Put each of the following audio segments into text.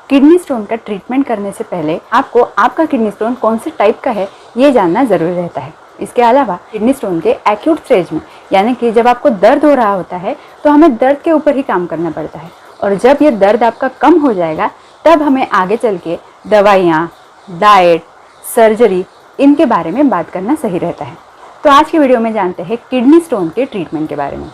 Kidney stone का treatment करने से पहले आपको आपका किडनी स्टोन कौन से टाइप का है ये जानना ज़रूरी रहता है। इसके अलावा किडनी स्टोन के एक्यूट स्टेज में, यानी कि जब आपको दर्द हो रहा होता है तो हमें दर्द के ऊपर ही काम करना पड़ता है, और जब ये दर्द आपका कम हो जाएगा तब हमें आगे चल के दवाइयाँ, डाइट, सर्जरी इनके बारे में बात करना सही रहता है। तो आज की वीडियो में जानते हैं किडनी स्टोन के ट्रीटमेंट के बारे में।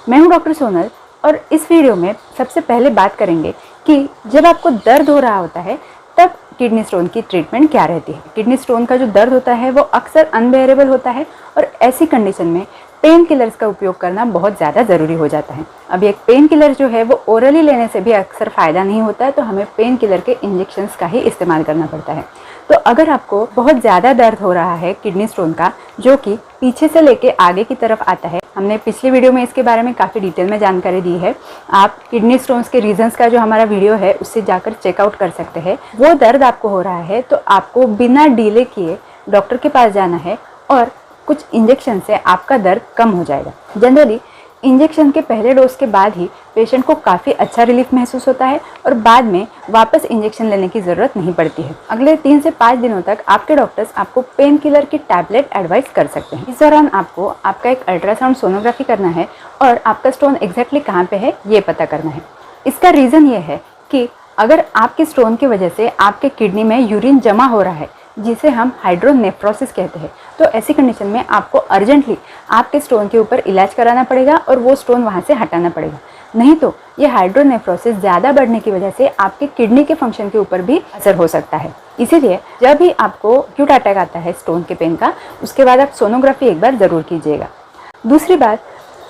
मैं हूं डॉक्टर सोनल, और इस वीडियो में सबसे पहले बात करेंगे कि जब आपको दर्द हो रहा होता है तब किडनी स्टोन की ट्रीटमेंट क्या रहती है। किडनी स्टोन का जो दर्द होता है वो अक्सर अनबेरेबल होता है, और ऐसी कंडीशन में पेन किलर्स का उपयोग करना बहुत ज़्यादा ज़रूरी हो जाता है। अब एक पेन किलर जो है वो ओरली लेने से भी अक्सर फ़ायदा नहीं होता है, तो हमें पेन किलर के इंजेक्शंस का ही इस्तेमाल करना पड़ता है। तो अगर आपको बहुत ज़्यादा दर्द हो रहा है किडनी स्टोन का, जो कि पीछे से लेके आगे की तरफ आता है, हमने पिछली वीडियो में इसके बारे में काफ़ी डिटेल में जानकारी दी है। आप किडनी स्टोन्स के रीजंस का जो हमारा वीडियो है उससे जाकर चेकआउट कर सकते हैं। वो दर्द आपको हो रहा है तो आपको बिना डिले किए डॉक्टर के पास जाना है, और कुछ इंजेक्शन से आपका दर्द कम हो जाएगा। जनरली इंजेक्शन के पहले डोज के बाद ही पेशेंट को काफ़ी अच्छा रिलीफ महसूस होता है, और बाद में वापस इंजेक्शन लेने की ज़रूरत नहीं पड़ती है। अगले 3 से 5 दिनों तक आपके डॉक्टर्स आपको पेन किलर की टैबलेट एडवाइस कर सकते हैं। इस दौरान आपको आपका एक अल्ट्रासाउंड सोनोग्राफी करना है और आपका स्टोन एग्जैक्टली कहाँ पे है ये पता करना है। इसका रीज़न ये है कि अगर आपके स्टोन की वजह से आपके किडनी में यूरिन जमा हो रहा है, जिसे हम हाइड्रोनेफ्रोसिस कहते हैं, तो ऐसी कंडीशन में आपको अर्जेंटली आपके स्टोन के ऊपर इलाज कराना पड़ेगा और वो स्टोन वहाँ से हटाना पड़ेगा। नहीं तो ये हाइड्रोनेफ्रोसिस ज़्यादा बढ़ने की वजह से आपके किडनी के फंक्शन के ऊपर भी असर हो सकता है। इसीलिए जब भी आपको एक्यूट अटैक आता है स्टोन के पेन का, उसके बाद आप सोनोग्राफी एक बार ज़रूर कीजिएगा। दूसरी बात,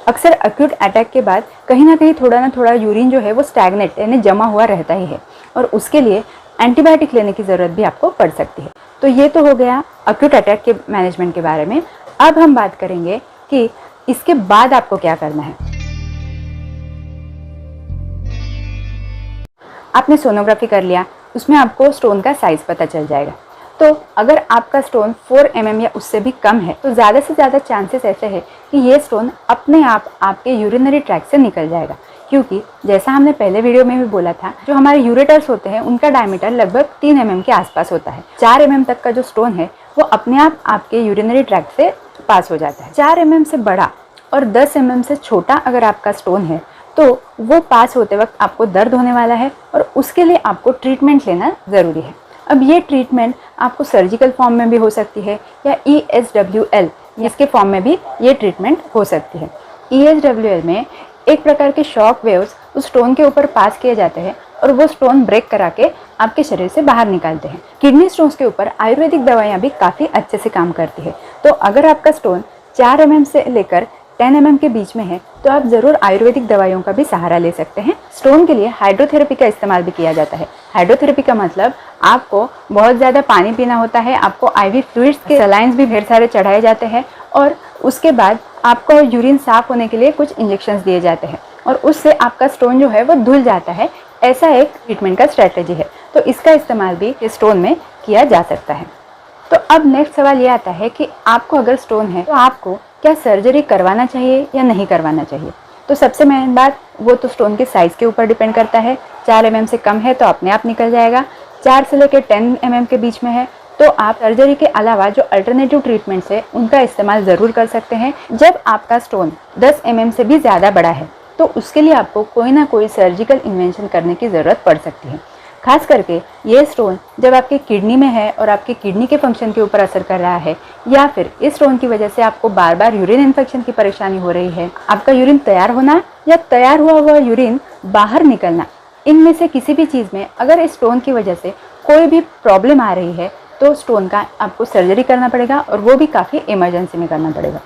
अक्सर एक्यूट अटैक के बाद कहीं ना कहीं थोड़ा ना थोड़ा यूरिन जो है वो स्टैग्नेट यानी जमा हुआ रहता ही है, और उसके लिए एंटीबायोटिक लेने की ज़रूरत भी आपको पड़ सकती है। तो ये तो हो गया एक्यूट अटैक के मैनेजमेंट के बारे में। अब हम बात करेंगे कि इसके बाद आपको क्या करना है। आपने सोनोग्राफी कर लिया, उसमें आपको स्टोन का साइज़ पता चल जाएगा। तो अगर आपका स्टोन 4 mm या उससे भी कम है तो ज़्यादा से ज़्यादा चांसेस ऐसे हैं कि ये स्टोन अपने आप आपके यूरिनरी ट्रैक्ट से निकल जाएगा, क्योंकि जैसा हमने पहले वीडियो में भी बोला था, जो हमारे यूरेटर्स होते हैं उनका डायमीटर लगभग 3 mm के आसपास होता है। 4 mm तक का जो स्टोन है वो अपने आप आपके यूरिनरी ट्रैक्ट से पास हो जाता है। 4 mm से बड़ा और 10 mm से छोटा अगर आपका स्टोन है तो वो पास होते वक्त आपको दर्द होने वाला है, और उसके लिए आपको ट्रीटमेंट लेना ज़रूरी है। अब ये ट्रीटमेंट आपको सर्जिकल फॉर्म में भी हो सकती है, या ESWL इसके फॉर्म में भी ये ट्रीटमेंट हो सकती है। ESWL में एक प्रकार के शॉक वेव्स उस स्टोन के ऊपर पास किए जाते हैं, और वो स्टोन ब्रेक करा के आपके शरीर से बाहर निकालते हैं। किडनी स्टोन्स के ऊपर आयुर्वेदिक दवाइयाँ भी काफ़ी अच्छे से काम करती है। तो अगर आपका स्टोन 4 mm से लेकर 10 mm के बीच में है तो आप ज़रूर आयुर्वेदिक दवाइयों का भी सहारा ले सकते हैं। स्टोन के लिए हाइड्रोथेरेपी का इस्तेमाल भी किया जाता है। हाइड्रोथेरेपी का मतलब आपको बहुत ज़्यादा पानी पीना होता है, आपको IV फ्लूइड्स के सलाइंस भी ढेर सारे चढ़ाए जाते हैं, और उसके बाद आपको यूरिन साफ होने के लिए कुछ इंजेक्शंस दिए जाते हैं, और उससे आपका स्टोन जो है वो धुल जाता है। ऐसा एक ट्रीटमेंट का स्ट्रैटेजी है, तो इसका इस्तेमाल भी स्टोन में किया जा सकता है। तो अब नेक्स्ट सवाल ये आता है कि आपको अगर स्टोन है तो आपको क्या सर्जरी करवाना चाहिए या नहीं करवाना चाहिए। तो सबसे मेन बात, वो तो स्टोन के साइज़ के ऊपर डिपेंड करता है। 4 mm से कम है तो अपने आप निकल जाएगा, 4 से लेकर 10 mm के बीच में है तो आप सर्जरी के अलावा जो अल्टरनेटिव ट्रीटमेंट्स है उनका इस्तेमाल ज़रूर कर सकते हैं। जब आपका स्टोन 10 mm से भी ज़्यादा बड़ा है तो उसके लिए आपको कोई ना कोई सर्जिकल इन्वेंशन करने की ज़रूरत पड़ सकती है। खास करके ये स्टोन जब आपके किडनी में है और आपके किडनी के फंक्शन के ऊपर असर कर रहा है, या फिर इस स्टोन की वजह से आपको बार बार यूरिन इन्फेक्शन की परेशानी हो रही है, आपका यूरिन तैयार होना या तैयार हुआ यूरिन बाहर निकलना, इनमें से किसी भी चीज़ में अगर इस स्टोन की वजह से कोई भी प्रॉब्लम आ रही है तो स्टोन का आपको सर्जरी करना पड़ेगा, और वो भी काफ़ी इमरजेंसी में करना पड़ेगा।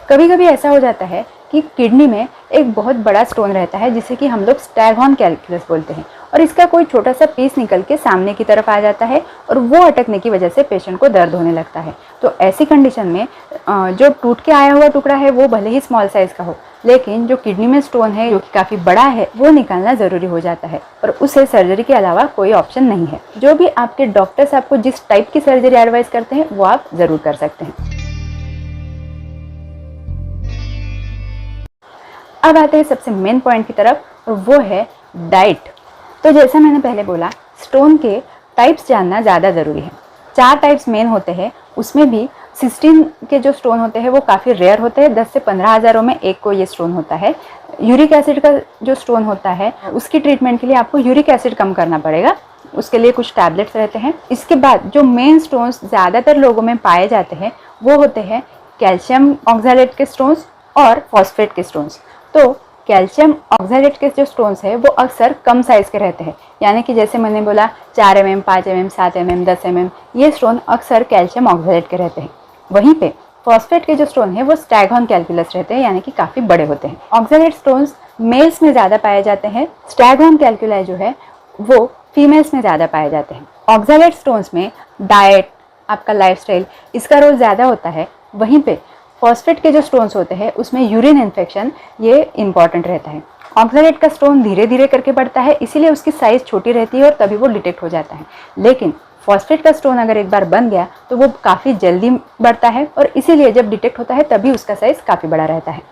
कभी कभी ऐसा हो जाता है कि किडनी में एक बहुत बड़ा स्टोन रहता है जिसे कि हम लोग स्टैगहॉर्न कैल्कुलस बोलते हैं, और इसका कोई छोटा सा पीस निकल के सामने की तरफ आ जाता है, और वो अटकने की वजह से पेशेंट को दर्द होने लगता है। तो ऐसी कंडीशन में जो टूट के आया हुआ टुकड़ा है वो भले ही स्मॉल साइज़ का हो, लेकिन जो किडनी में स्टोन है जो काफ़ी बड़ा है वो निकालना ज़रूरी हो जाता है और उसे सर्जरी के अलावा कोई ऑप्शन नहीं है। जो भी आपके डॉक्टर्स आपको जिस टाइप की सर्जरी एडवाइस करते हैं वो आप ज़रूर कर सकते हैं। अब आते हैं सबसे मेन पॉइंट की तरफ और वो है डाइट। तो जैसा मैंने पहले बोला, स्टोन के टाइप्स जानना ज़्यादा ज़रूरी है। 4 टाइप्स मेन होते हैं, उसमें भी सिस्टीन के जो स्टोन होते हैं वो काफ़ी रेयर होते हैं। 10 से 15 हज़ारों में एक को ये स्टोन होता है। यूरिक एसिड का जो स्टोन होता है उसकी ट्रीटमेंट के लिए आपको यूरिक एसिड कम करना पड़ेगा, उसके लिए कुछ टैबलेट्स रहते हैं। इसके बाद जो मेन स्टोन्स ज़्यादातर लोगों में पाए जाते हैं वो होते हैं कैल्शियम ऑक्सैलेट के स्टोन्स और फॉस्फेट के स्टोन्स। तो कैल्शियम ऑक्सैलेट के जो स्टोन्स है वो अक्सर कम साइज़ के रहते हैं, यानी कि जैसे मैंने बोला 4 mm, 5 mm, 7 mm, 10 mm, ये स्टोन अक्सर कैल्शियम ऑक्सैलेट के रहते हैं। वहीं पे फॉस्फेट के जो स्टोन है वो स्टैगहॉर्न कैल्कुलस रहते हैं, यानी कि काफ़ी बड़े होते हैं। ऑक्सैलेट स्टोन्स मेल्स में ज़्यादा पाए जाते हैं, स्टैगहॉर्न कैल्कुलाई जो है वो फीमेल्स में ज़्यादा पाए जाते हैं। ऑक्सैलेट स्टोन्स में डाइट, आपका लाइफस्टाइल, इसका रोल ज़्यादा होता है। वहीं पे फॉस्फेट के जो स्टोन्स होते हैं उसमें यूरिन इन्फेक्शन ये इंपॉर्टेंट रहता है। ऑक्सैलेट का स्टोन धीरे धीरे करके बढ़ता है, इसीलिए उसकी साइज़ छोटी रहती है और तभी वो डिटेक्ट हो जाता है। लेकिन फॉस्फेट का स्टोन अगर एक बार बन गया तो वो काफ़ी जल्दी बढ़ता है और इसीलिए जब डिटेक्ट होता है तभी उसका साइज़ काफ़ी बड़ा रहता है।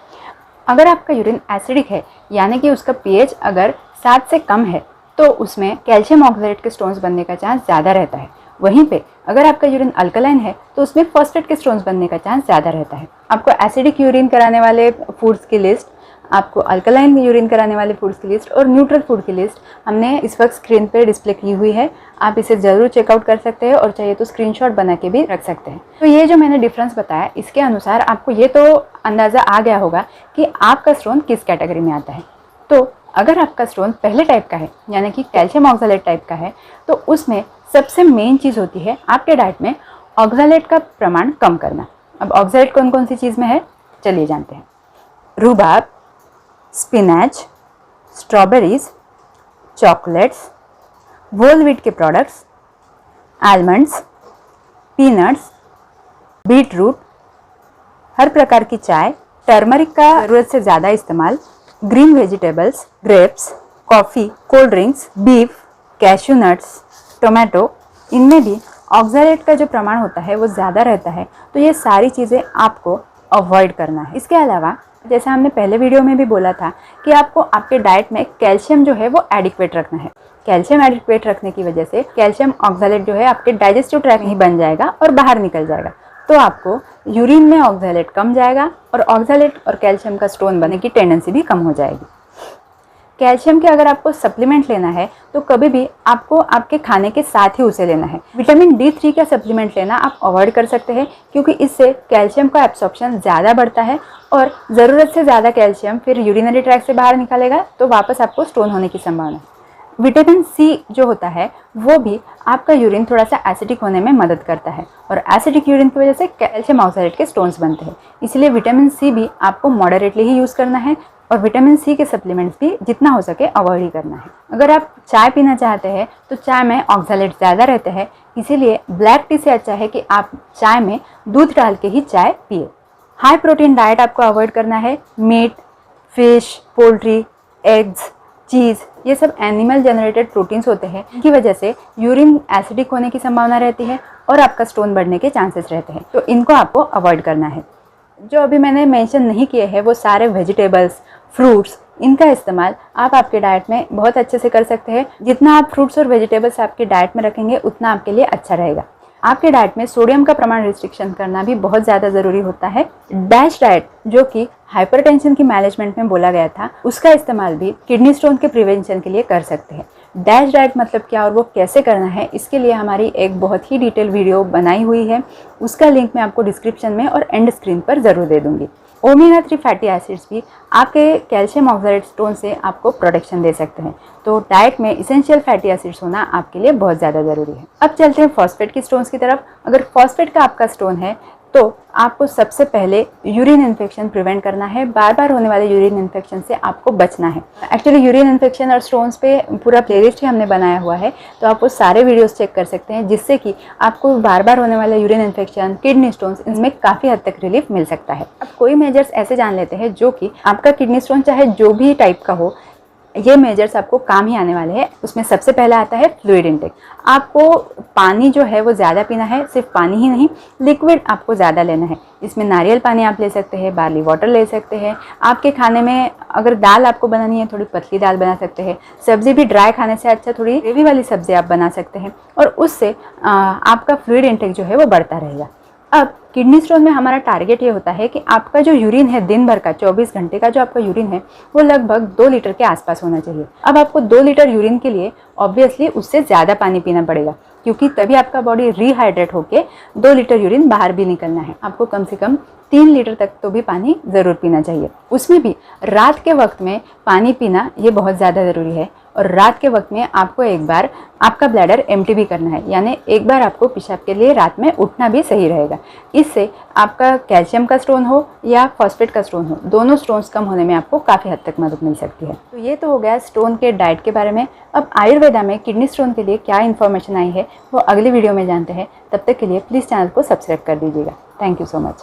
अगर आपका यूरिन एसिडिक है, यानी कि उसका pH अगर 7 से कम है, तो उसमें कैल्शियम ऑक्सैलेट के स्टोन्स बनने का चांस ज़्यादा रहता है। वहीं पे अगर आपका यूरिन अल्कलाइन है तो उसमें फॉस्फेट के स्टोन्स बनने का चांस ज़्यादा रहता है। आपको एसिडिक यूरिन कराने वाले फूड्स की लिस्ट, आपको अल्कलाइन यूरिन कराने वाले फूड्स की लिस्ट और न्यूट्रल फूड की लिस्ट हमने इस वक्त स्क्रीन पर डिस्प्ले की हुई है। आप इसे ज़रूर चेकआउट कर सकते हैं और चाहिए तो स्क्रीनशॉट बना के भी रख सकते हैं। तो ये जो मैंने डिफरेंस बताया, इसके अनुसार आपको ये तो अंदाज़ा आ गया होगा कि आपका स्टोन किस कैटेगरी में आता है। तो अगर आपका स्टोन पहले टाइप का है, यानी कि कैल्शियम ऑक्सैलेट टाइप का है, तो उसमें सबसे मेन चीज़ होती है आपके डाइट में ऑक्सैलेट का प्रमाण कम करना। अब ऑक्सैलेट कौन कौन सी चीज़ में है, चलिए जानते हैं। Rhubarb, spinach, strawberries, chocolates, whole wheat के products, almonds, peanuts, beet root, हर प्रकार की चाय, टर्मरिक का ज़रूरत से ज़्यादा इस्तेमाल, green vegetables, grapes, coffee, cold drinks, beef, cashew nuts, tomato, इनमें भी ऑक्सैलेट का जो प्रमाण होता है वो ज़्यादा रहता है। तो ये सारी चीज़ें आपको अवॉइड करना है। इसके अलावा जैसे हमने पहले वीडियो में भी बोला था कि आपको आपके डाइट में कैल्शियम जो है वो एडिक्वेट रखना है। कैल्शियम एडिक्वेट रखने की वजह से कैल्शियम ऑक्सैलेट जो है आपके डाइजेस्टिव ट्रैक्ट में ही बन जाएगा और बाहर निकल जाएगा। तो आपको यूरिन में ऑक्सैलेट कम जाएगा और ऑक्सैलेट और कैल्शियम का स्टोन बनने की टेंडेंसी भी कम हो जाएगी। कैल्शियम के अगर आपको सप्लीमेंट लेना है तो कभी भी आपको आपके खाने के साथ ही उसे लेना है। विटामिन D3 का सप्लीमेंट लेना आप अवॉइड कर सकते हैं, क्योंकि इससे कैल्शियम का एब्सॉर्प्शन ज़्यादा बढ़ता है और ज़रूरत से ज़्यादा कैल्शियम फिर यूरिनरी ट्रैक्ट से बाहर निकालेगा तो वापस आपको स्टोन होने की संभावना है। विटामिन C जो होता है वो भी आपका यूरिन थोड़ा सा एसिडिक होने में मदद करता है और एसिडिक यूरिन की वजह से कैल्शियम ऑक्सैलेट के स्टोन्स बनते हैं। इसलिए विटामिन C भी आपको मॉडरेटली ही यूज़ करना है और विटामिन C के सप्लीमेंट्स भी जितना हो सके अवॉइड ही करना है। अगर आप चाय पीना चाहते हैं तो चाय में ऑक्सैलेट ज़्यादा रहते हैं, इसीलिए ब्लैक टी से अच्छा है कि आप चाय में दूध डाल के ही चाय पिए। हाई प्रोटीन डाइट आपको अवॉइड करना है। मीट, फिश, पोल्ट्री, एग्स, चीज़, ये सब एनिमल जनरेटेड प्रोटीन्स होते हैं, इनकी वजह से यूरिन एसिडिक होने की संभावना रहती है और आपका स्टोन बढ़ने के चांसेस रहते हैं। तो इनको आपको अवॉइड करना है। जो अभी मैंने मेंशन नहीं किए हैं वो सारे वेजिटेबल्स, फ्रूट्स, इनका इस्तेमाल आप आपके डाइट में बहुत अच्छे से कर सकते हैं। जितना आप फ्रूट्स और वेजिटेबल्स आपके डाइट में रखेंगे उतना आपके लिए अच्छा रहेगा। आपके डाइट में सोडियम का प्रमाण रिस्ट्रिक्शन करना भी बहुत ज़्यादा ज़रूरी होता है। डैश डाइट जो कि हाइपरटेंशन की मैनेजमेंट में बोला गया था, उसका इस्तेमाल भी किडनी स्टोन के प्रिवेंशन के लिए कर सकते हैं। डैश डाइट मतलब क्या और वो कैसे करना है, इसके लिए हमारी एक बहुत ही डिटेल वीडियो बनाई हुई है। उसका लिंक मैं आपको डिस्क्रिप्शन में और एंड स्क्रीन पर ज़रूर दे दूँगी। ओमेगा 3 फैटी एसिड्स भी आपके कैल्शियम ऑक्सैलेट स्टोन से आपको प्रोटेक्शन दे सकते हैं। तो डाइट में इसेंशियल फैटी एसिड्स होना आपके लिए बहुत ज़्यादा ज़रूरी है। अब चलते हैं फॉस्फेट की स्टोन्स की तरफ। अगर फॉस्फेट का आपका स्टोन है तो आपको सबसे पहले यूरिन इन्फेक्शन प्रिवेंट करना है। बार बार होने वाले यूरिन इन्फेक्शन से आपको बचना है। एक्चुअली यूरिन इन्फेक्शन और स्टोन्स पे पूरा प्लेलिस्ट ही हमने बनाया हुआ है, तो आप वो सारे वीडियोस चेक कर सकते हैं, जिससे कि आपको बार बार होने वाले यूरिन इन्फेक्शन, किडनी स्टोन्स, इनमें काफ़ी हद तक रिलीफ मिल सकता है। अब कोई मेजर्स ऐसे जान लेते हैं जो कि आपका किडनी स्टोन चाहे जो भी टाइप का हो, ये मेजर्स आपको काम ही आने वाले हैं। उसमें सबसे पहला आता है फ्लूइड इनटेक। आपको पानी जो है वो ज़्यादा पीना है, सिर्फ पानी ही नहीं, लिक्विड आपको ज़्यादा लेना है। इसमें नारियल पानी आप ले सकते हैं, बार्ली वाटर ले सकते हैं। आपके खाने में अगर दाल आपको बनानी है, थोड़ी पतली दाल बना सकते हैं। सब्ज़ी भी ड्राई खाने से अच्छा थोड़ी ग्रेवी वाली सब्ज़ी आप बना सकते हैं, और उससे आपका फ्लूइड इनटेक जो है वो बढ़ता रहेगा। अब किडनी स्टोन में हमारा टारगेट ये होता है कि आपका जो यूरिन है दिन भर का 24 घंटे का जो आपका यूरिन है वो लगभग 2 लीटर के आसपास होना चाहिए। अब आपको 2 लीटर यूरिन के लिए ऑब्वियसली उससे ज़्यादा पानी पीना पड़ेगा, क्योंकि तभी आपका बॉडी रिहाइड्रेट होके 2 लीटर यूरिन बाहर भी निकलना है। आपको कम से कम 3 लीटर तक तो भी पानी ज़रूर पीना चाहिए। उसमें भी रात के वक्त में पानी पीना ये बहुत ज़्यादा ज़रूरी है। और रात के वक्त में आपको एक बार आपका ब्लैडर एम्प्टी भी करना है, यानी एक बार आपको पेशाब के लिए रात में उठना भी सही रहेगा। इससे आपका कैल्शियम का स्टोन हो या फॉस्फेट का स्टोन हो, दोनों स्टोन्स कम होने में आपको काफ़ी हद तक मदद मिल सकती है। तो ये तो हो गया स्टोन के डाइट के बारे में। अब आयुर्वेदा में किडनी स्टोन के लिए क्या इन्फॉर्मेशन आई है वो अगली वीडियो में जानते हैं। तब तक के लिए प्लीज़ चैनल को सब्सक्राइब कर दीजिएगा। Thank you so much.